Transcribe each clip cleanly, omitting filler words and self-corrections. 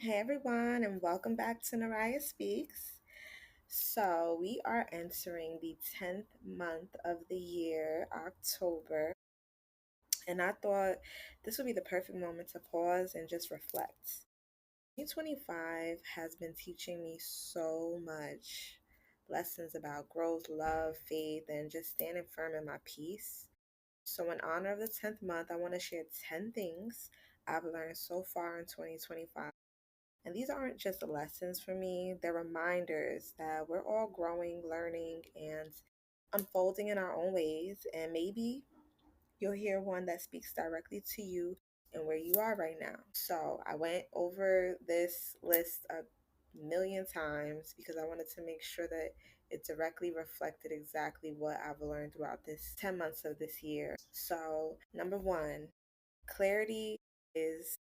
Hey everyone, and welcome back to Nariah Speaks. So, we are entering the 10th month of the year, October, and I thought this would be the perfect moment to pause and just reflect. 2025 has been teaching me so much lessons about growth, love, faith, and just standing firm in my peace. So, in honor of the 10th month, I want to share 10 things I've learned so far in 2025. And these aren't just lessons for me, they're reminders that we're all growing, learning, and unfolding in our own ways. And maybe you'll hear one that speaks directly to you and where you are right now. So I went over this list a million times because I wanted to make sure that it directly reflected exactly what I've learned throughout this 10 months of this year. So, number one, clarity is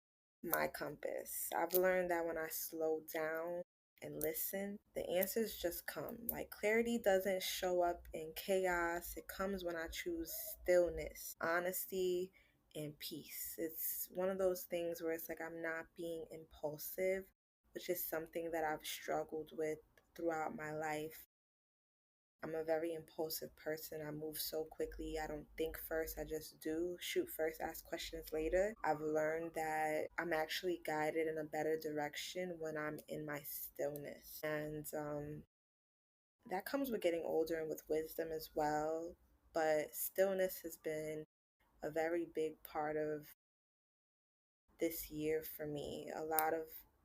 my compass. I've learned that when I slow down and listen, the answers just come. Like clarity doesn't show up in chaos, it comes when I choose stillness, honesty, and peace. It's one of those things where it's like I'm not being impulsive, which is something that I've struggled with throughout my life. I'm a very impulsive person. I move so quickly. I don't think first, I just do. Shoot first, ask questions later. I've learned that I'm actually guided in a better direction when I'm in my stillness. And that comes with getting older and with wisdom as well. But stillness has been a very big part of this year for me. A lot of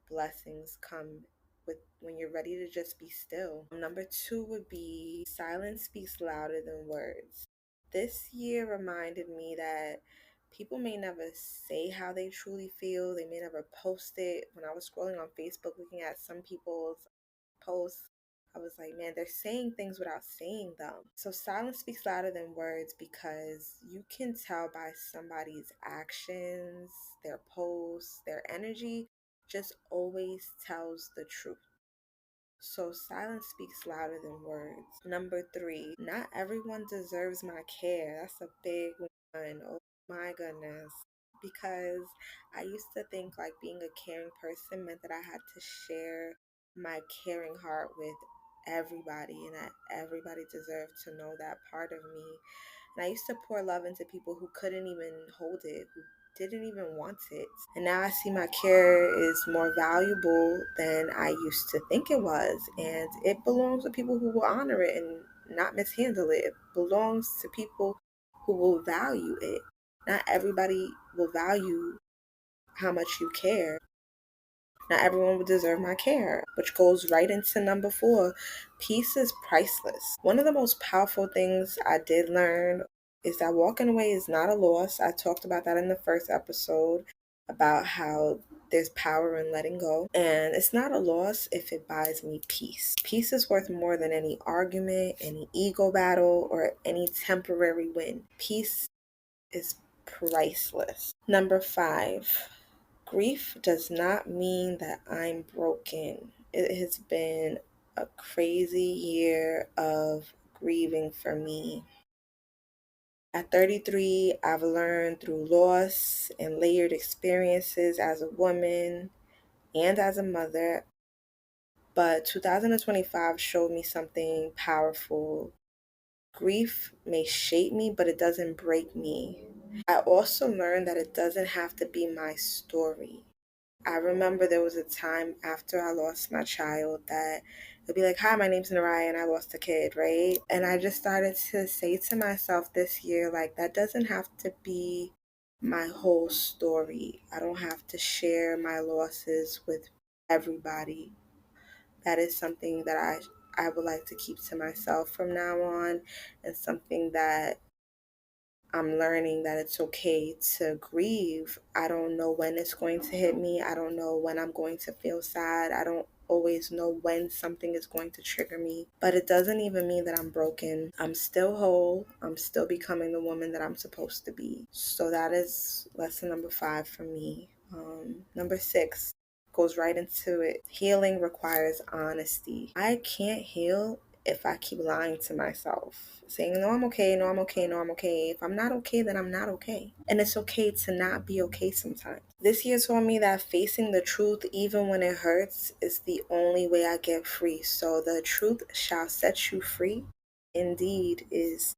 blessings come with when you're ready to just be still. Number two would be silence speaks louder than words. This year reminded me that people may never say how they truly feel, they may never post it. When I was scrolling on Facebook looking at some people's posts, I was like, man, they're saying things without saying them. So silence speaks louder than words because you can tell by somebody's actions, their posts, their energy just always tells the truth. So silence speaks louder than words. Number three, not everyone deserves my care. That's a big one. Oh my goodness. Because I used to think like being a caring person meant that I had to share my caring heart with everybody and that everybody deserved to know that part of me. And I used to pour love into people who couldn't even hold it, who didn't even want it. And now I see my care is more valuable than I used to think it was. And it belongs to people who will honor it and not mishandle it. It belongs to people who will value it. Not everybody will value how much you care. Not everyone would deserve my care, which goes right into number four. Peace is priceless. One of the most powerful things I did learn is that walking away is not a loss. I talked about that in the first episode about how there's power in letting go. And it's not a loss if it buys me peace. Peace is worth more than any argument, any ego battle, or any temporary win. Peace is priceless. Number five. Grief does not mean that I'm broken. It has been a crazy year of grieving for me. At 33, I've learned through loss and layered experiences as a woman and as a mother. But 2025 showed me something powerful. Grief may shape me, but it doesn't break me. I also learned that it doesn't have to be my story. I remember there was a time after I lost my child that it'd be like, hi, my name's Nariah and I lost a kid, right? And I just started to say to myself this year, like, that doesn't have to be my whole story. I don't have to share my losses with everybody. That is something that I would like to keep to myself from now on, and something that I'm learning that it's okay to grieve. I don't know when it's going to hit me. I don't know when I'm going to feel sad. I don't always know when something is going to trigger me. But it doesn't even mean that I'm broken. I'm still whole. I'm still becoming the woman that I'm supposed to be. So that is lesson number five for me. Number six goes right into it. Healing requires honesty. I can't heal if I keep lying to myself, saying, no, I'm okay, no, I'm okay, no, I'm okay. If I'm not okay, then I'm not okay. And it's okay to not be okay sometimes. This year taught me that facing the truth, even when it hurts, is the only way I get free. So the truth shall set you free, indeed, is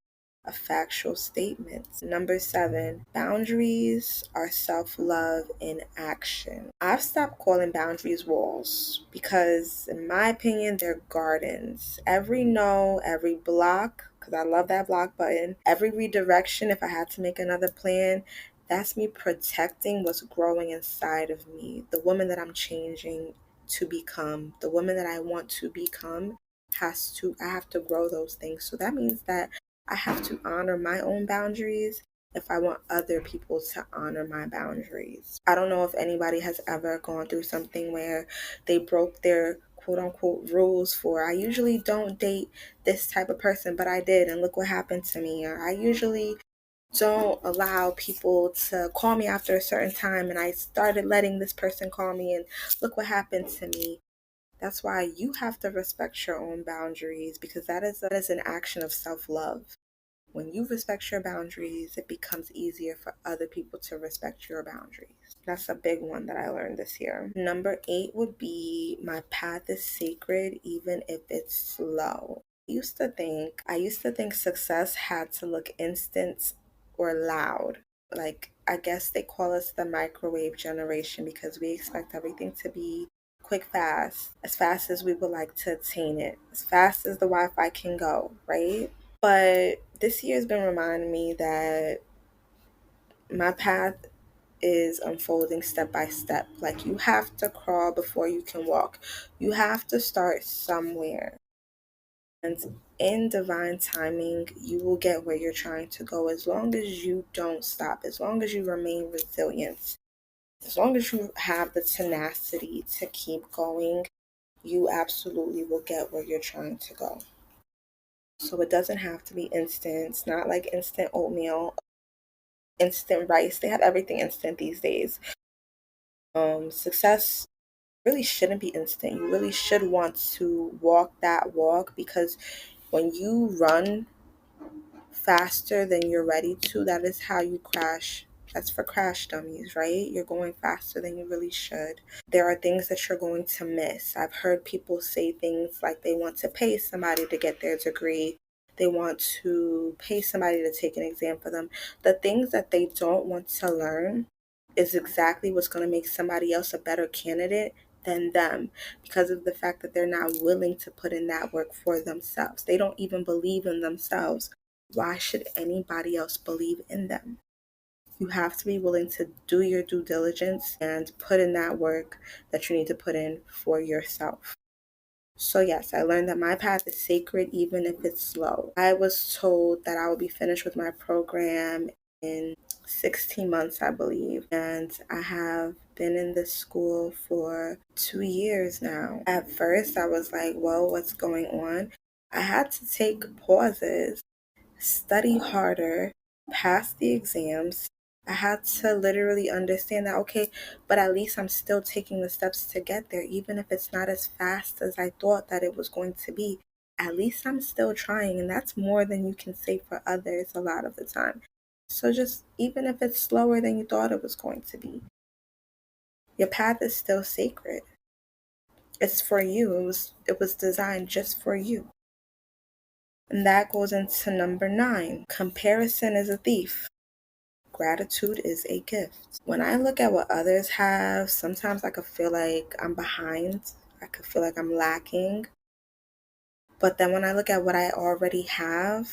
a factual statement. Number 7, boundaries are self love in action. I've stopped calling boundaries walls because, in my opinion, they're gardens. Every no, every block, because I love that block button, every redirection, if I had to make another plan, that's me protecting what's growing inside of me. The woman that I'm changing to become, the woman that I want to become I have to grow those things. So that means that I have to honor my own boundaries if I want other people to honor my boundaries. I don't know if anybody has ever gone through something where they broke their quote unquote rules for, I usually don't date this type of person, but I did, and look what happened to me. Or I usually don't allow people to call me after a certain time, and I started letting this person call me, and look what happened to me. That's why you have to respect your own boundaries, because that is an action of self-love. When you respect your boundaries, it becomes easier for other people to respect your boundaries. That's a big one that I learned this year. Number 8 would be my path is sacred even if it's slow. I used to think success had to look instant or loud. Like, I guess they call us the microwave generation because we expect everything to be quick, as fast as we would like to attain it, as fast as the Wi-Fi can go, right? But this year has been reminding me that my path is unfolding step by step. Like, you have to crawl before you can walk. You have to start somewhere. And in divine timing, you will get where you're trying to go as long as you don't stop, as long as you remain resilient, as long as you have the tenacity to keep going, you absolutely will get where you're trying to go. So it doesn't have to be instant. It's not like instant oatmeal, instant rice. They have everything instant these days. Success really shouldn't be instant. You really should want to walk that walk, because when you run faster than you're ready to, that is how you crash. That's for crash dummies, right? You're going faster than you really should. There are things that you're going to miss. I've heard people say things like they want to pay somebody to get their degree. They want to pay somebody to take an exam for them. The things that they don't want to learn is exactly what's going to make somebody else a better candidate than them, because of the fact that they're not willing to put in that work for themselves. They don't even believe in themselves. Why should anybody else believe in them? You have to be willing to do your due diligence and put in that work that you need to put in for yourself. So, yes, I learned that my path is sacred even if it's slow. I was told that I would be finished with my program in 16 months, I believe. And I have been in this school for 2 years now. At first, I was like, well, what's going on? I had to take pauses, study harder, pass the exams. I had to literally understand that, okay, but at least I'm still taking the steps to get there, even if it's not as fast as I thought that it was going to be. At least I'm still trying, and that's more than you can say for others a lot of the time. So just even if it's slower than you thought it was going to be, your path is still sacred. It's for you. It was designed just for you. And that goes into number 9. Comparison is a thief. Gratitude is a gift. When I look at what others have, sometimes I could feel like I'm behind. I could feel like I'm lacking. But then when I look at what I already have,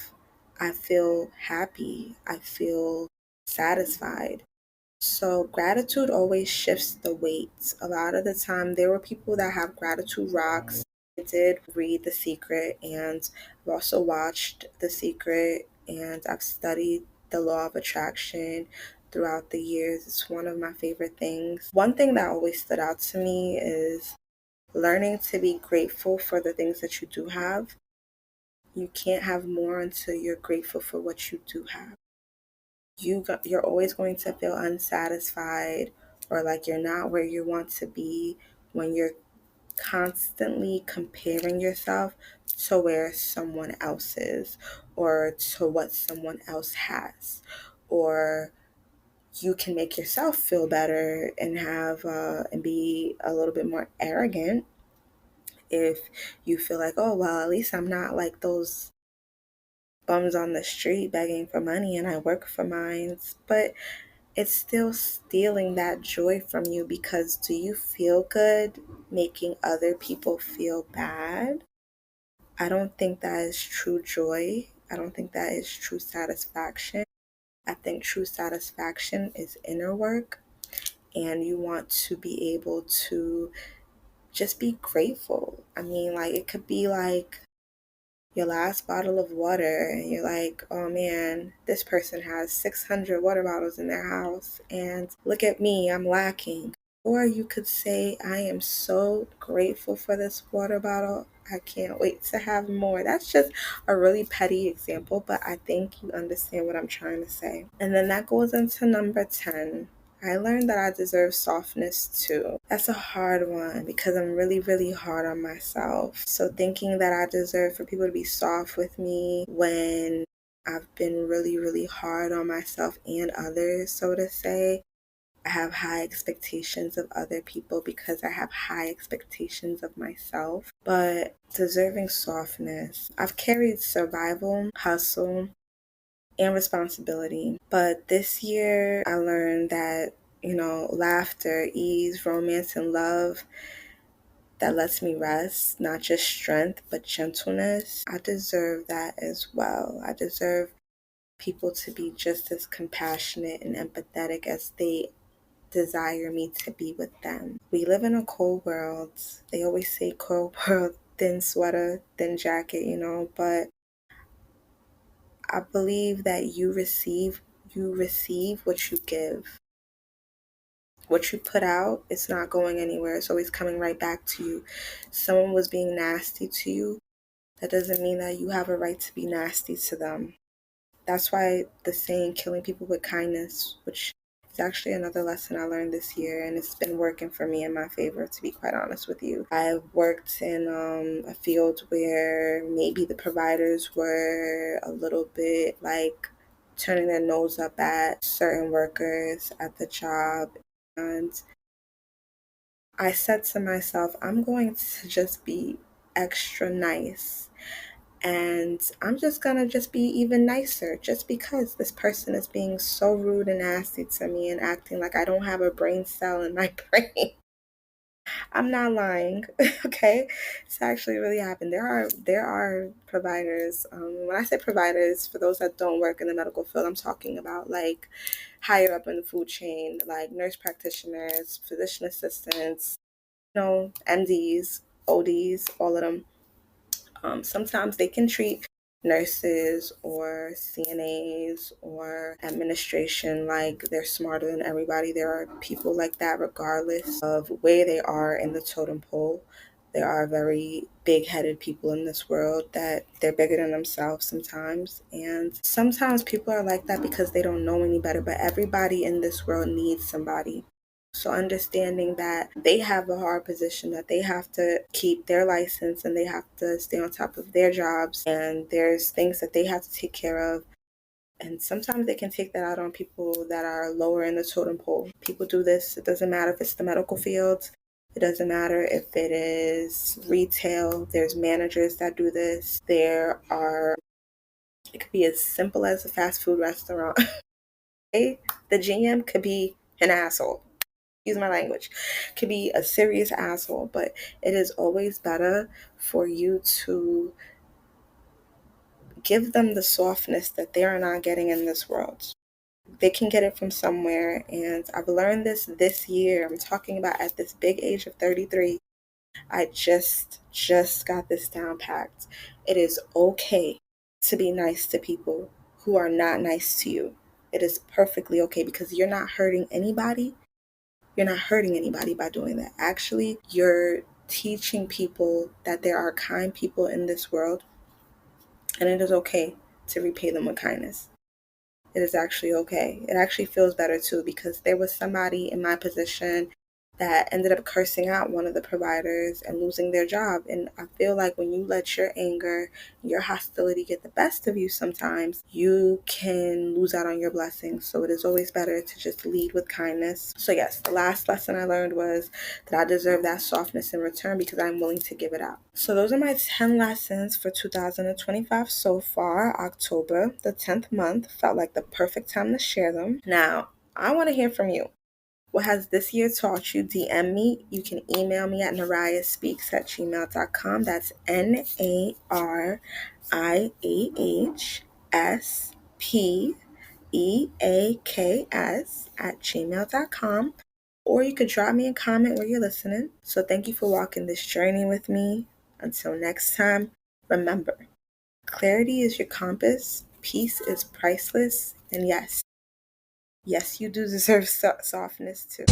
I feel happy. I feel satisfied. So gratitude always shifts the weight. A lot of the time, there were people that have gratitude rocks. I did read The Secret, and I've also watched The Secret, and I've studied the law of attraction throughout the years. It's one of my favorite things. One thing that always stood out to me is learning to be grateful for the things that you do have. You can't have more until you're grateful for what you do have. You're always going to feel unsatisfied or like you're not where you want to be when you're constantly comparing yourself to where someone else is, or to what someone else has, or you can make yourself feel better and have and be a little bit more arrogant if you feel like, oh well, at least I'm not like those bums on the street begging for money and I work for mine. But it's still stealing that joy from you, because do you feel good making other people feel bad? I don't think that is true joy. I don't think that is true satisfaction. I think true satisfaction is inner work, and you want to be able to just be grateful. I mean, like, it could be like your last bottle of water, and you're like, oh man, this person has 600 water bottles in their house, and look at me, I'm lacking. Or you could say, I am so grateful for this water bottle. I can't wait to have more. That's just a really petty example, but I think you understand what I'm trying to say. And then that goes into number 10. I learned that I deserve softness too. That's a hard one because I'm really, really hard on myself. So thinking that I deserve for people to be soft with me when I've been really, really hard on myself and others, so to say. I have high expectations of other people because I have high expectations of myself. But deserving softness, I've carried survival, hustle, and responsibility. But this year, I learned that, laughter, ease, romance, and love that lets me rest, not just strength, but gentleness. I deserve that as well. I deserve people to be just as compassionate and empathetic as they desire me to be with them. We live in a cold world. They always say cold world, thin sweater, thin jacket, but I believe that you receive what you give. What you put out, it's not going anywhere. It's always coming right back to you. Someone was being nasty to you. That doesn't mean that you have a right to be nasty to them. That's why the saying killing people with kindness, which is actually another lesson I learned this year, and it's been working for me in my favor, to be quite honest with you. I've worked in a field where maybe the providers were a little bit like turning their nose up at certain workers at the job. And I said to myself, I'm going to just be extra nice, and I'm just gonna just be even nicer just because this person is being so rude and nasty to me and acting like I don't have a brain cell in my brain. I'm not lying. Okay, it's actually really happened. There are providers. When I say providers, for those that don't work in the medical field, I'm talking about like higher up in the food chain, like nurse practitioners, physician assistants, MDs, ODs, all of them. Sometimes they can treat nurses or CNAs or administration like they're smarter than everybody. There are people like that regardless of where they are in the totem pole. There are very big headed people in this world that they're bigger than themselves sometimes. And sometimes people are like that because they don't know any better. But everybody in this world needs somebody. So understanding that they have a hard position, that they have to keep their license and they have to stay on top of their jobs, and there's things that they have to take care of. And sometimes they can take that out on people that are lower in the totem pole. People do this. It doesn't matter if it's the medical field. It doesn't matter if it is retail. There's managers that do this. It could be as simple as a fast food restaurant. The GM could be an asshole. Use my language, could be a serious asshole, but it is always better for you to give them the softness that they are not getting in this world. They can get it from somewhere, and I've learned this year. I'm talking about at this big age of 33. I just got this down packed. It is okay to be nice to people who are not nice to you. It is perfectly okay because you're not hurting anybody. You're not hurting anybody by doing that. Actually, you're teaching people that there are kind people in this world, and it is okay to repay them with kindness. It is actually okay. It actually feels better too, because there was somebody in my position that ended up cursing out one of the providers and losing their job. And I feel like when you let your anger, your hostility get the best of you, sometimes you can lose out on your blessings. So it is always better to just lead with kindness. So yes, the last lesson I learned was that I deserve that softness in return because I'm willing to give it out. So those are my 10 lessons for 2025 so far. October, the 10th month, felt like the perfect time to share them. Now, I want to hear from you. What has this year taught you? DM me. You can email me at nariahspeaks@gmail.com. That's NARIAHSPEAKS@gmail.com. Or you could drop me a comment where you're listening. So thank you for walking this journey with me. Until next time, remember, clarity is your compass, peace is priceless, and yes, you do deserve softness too.